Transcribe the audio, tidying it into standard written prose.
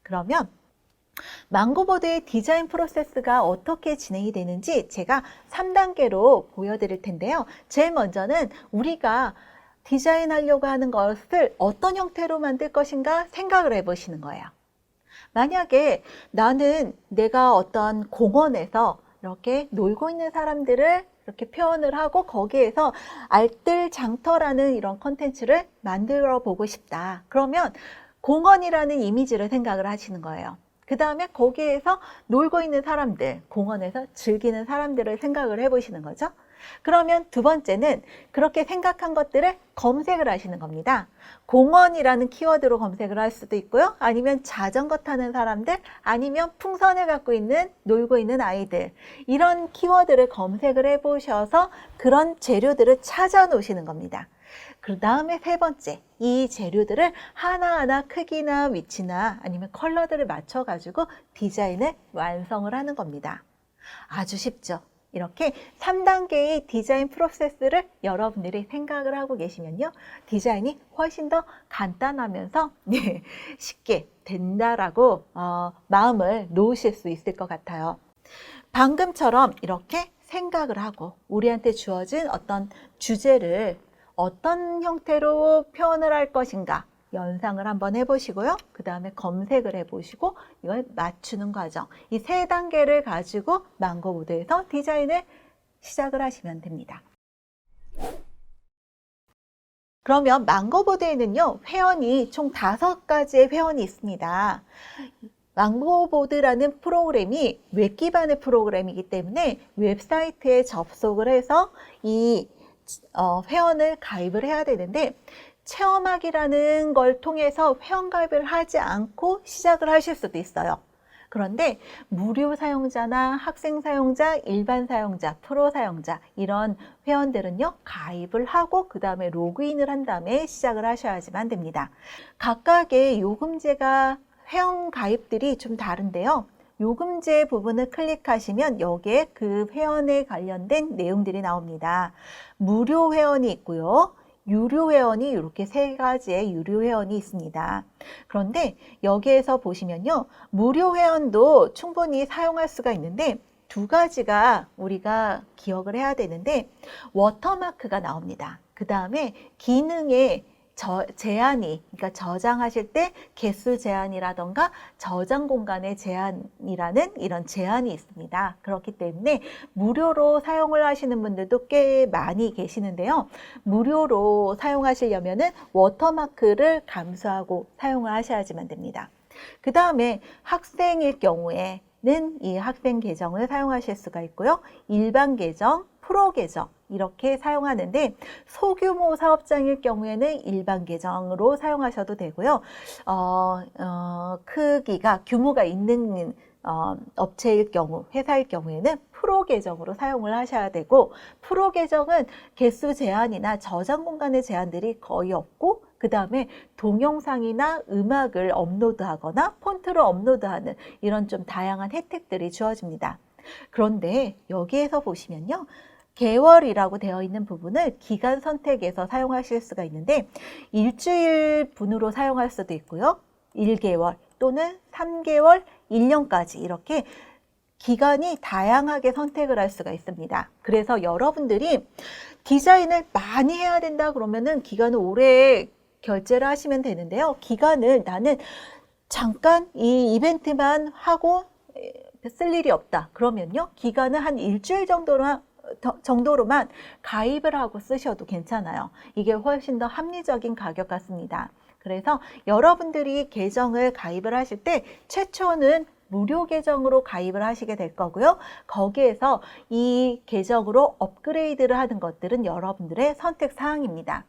그러면 망고보드의 디자인 프로세스가 어떻게 진행이 되는지 제가 3단계로 보여드릴 텐데요. 제일 먼저는 우리가 디자인하려고 하는 것을 어떤 형태로 만들 것인가 생각을 해보시는 거예요. 만약에 나는 내가 어떤 공원에서 이렇게 놀고 있는 사람들을 이렇게 표현을 하고 거기에서 알뜰장터라는 이런 컨텐츠를 만들어 보고 싶다. 그러면 공원이라는 이미지를 생각을 하시는 거예요. 그 다음에 거기에서 놀고 있는 사람들, 공원에서 즐기는 사람들을 생각을 해보시는 거죠. 그러면 두 번째는 그렇게 생각한 것들을 검색을 하시는 겁니다. 공원이라는 키워드로 검색을 할 수도 있고요. 아니면 자전거 타는 사람들, 아니면 풍선을 갖고 있는, 놀고 있는 아이들. 이런 키워드를 검색을 해보셔서 그런 재료들을 찾아 놓으시는 겁니다. 그 다음에 세 번째, 이 재료들을 하나하나 크기나 위치나 아니면 컬러들을 맞춰가지고 디자인을 완성을 하는 겁니다. 아주 쉽죠? 이렇게 3단계의 디자인 프로세스를 여러분들이 생각을 하고 계시면요. 디자인이 훨씬 더 간단하면서 쉽게 된다라고 마음을 놓으실 수 있을 것 같아요. 방금처럼 이렇게 생각을 하고 우리한테 주어진 어떤 주제를 어떤 형태로 표현을 할 것인가 연상을 한번 해보시고요. 그 다음에 검색을 해보시고 이걸 맞추는 과정. 이 세 단계를 가지고 망고보드에서 디자인을 시작을 하시면 됩니다. 그러면 망고보드에는요, 회원이 총 5가지의 회원이 있습니다. 망고보드라는 프로그램이 웹 기반의 프로그램이기 때문에 웹사이트에 접속을 해서 이 회원을 가입을 해야 되는데 체험하기라는 걸 통해서 회원가입을 하지 않고 시작을 하실 수도 있어요. 그런데 무료 사용자나 학생 사용자, 일반 사용자, 프로 사용자 이런 회원들은요 가입을 하고 그 다음에 로그인을 한 다음에 시작을 하셔야지만 됩니다. 각각의 요금제가 회원 가입들이 좀 다른데요. 요금제 부분을 클릭하시면 여기에 그 회원에 관련된 내용들이 나옵니다. 무료 회원이 있고요. 유료 회원이 이렇게 3가지의 유료 회원이 있습니다. 그런데 여기에서 보시면요. 무료 회원도 충분히 사용할 수가 있는데 2가지가 우리가 기억을 해야 되는데 워터마크가 나옵니다. 그 다음에 기능에 제한이, 그러니까 저장하실 때 개수 제한이라던가 저장 공간의 제한이라는 이런 제한이 있습니다. 그렇기 때문에 무료로 사용을 하시는 분들도 꽤 많이 계시는데요. 무료로 사용하시려면은 워터마크를 감수하고 사용을 하셔야지만 됩니다. 그 다음에 학생일 경우에는 이 학생 계정을 사용하실 수가 있고요. 일반 계정, 프로 계정 이렇게 사용하는데 소규모 사업장일 경우에는 일반 계정으로 사용하셔도 되고요. 크기가 규모가 있는 업체일 경우, 회사일 경우에는 프로 계정으로 사용을 하셔야 되고 프로 계정은 개수 제한이나 저장 공간의 제한들이 거의 없고 그 다음에 동영상이나 음악을 업로드하거나 폰트를 업로드하는 이런 좀 다양한 혜택들이 주어집니다. 그런데 여기에서 보시면요. 개월이라고 되어 있는 부분을 기간 선택해서 사용하실 수가 있는데 일주일 분으로 사용할 수도 있고요. 1개월 또는 3개월, 1년까지 이렇게 기간이 다양하게 선택을 할 수가 있습니다. 그래서 여러분들이 디자인을 많이 해야 된다 그러면은 기간을 오래 결제를 하시면 되는데요. 기간을 나는 잠깐 이 이벤트만 하고 쓸 일이 없다. 그러면요. 기간을 한 일주일 정도로만 가입을 하고 쓰셔도 괜찮아요. 이게 훨씬 더 합리적인 가격 같습니다. 그래서 여러분들이 계정을 가입을 하실 때 최초는 무료 계정으로 가입을 하시게 될 거고요. 거기에서 이 계정으로 업그레이드를 하는 것들은 여러분들의 선택 사항입니다.